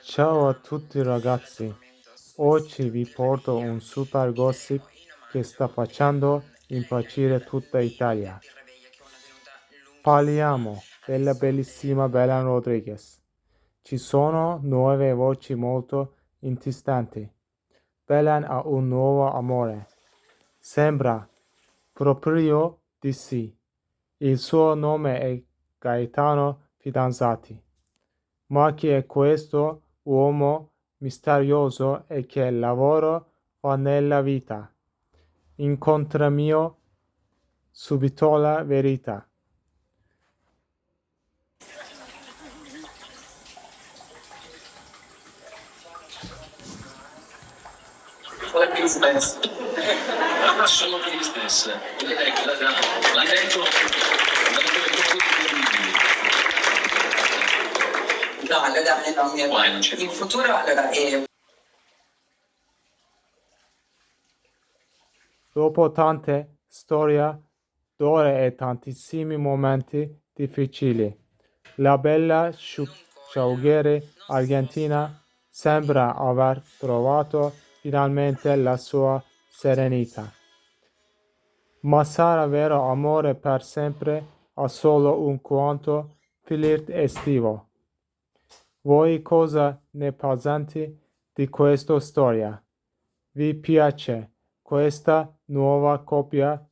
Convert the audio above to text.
Ciao a tutti ragazzi, oggi vi porto un super gossip che sta facendo impazzire tutta Italia. Parliamo della bellissima Belen Rodriguez. Ci sono nuove voci molto insistanti. Belen ha un nuovo amore. Sembra proprio di sì. Il suo nome è Gaetano Fidanzati. Ma chi è questo uomo misterioso e che lavoro fa nella vita? Incontriamo subito la verità. Solo business. Solo business. Ecco, l'hai detto tutti i no, allora no, in futuro allora Dopo tante storie d'ore e tantissimi momenti difficili, la bella showgirl argentina sembra aver trovato finalmente la sua serenità. Ma sarà vero amore per sempre o solo un quanto flirt estivo? Voi cosa ne pensate di questa storia? Vi piace questa nuova coppia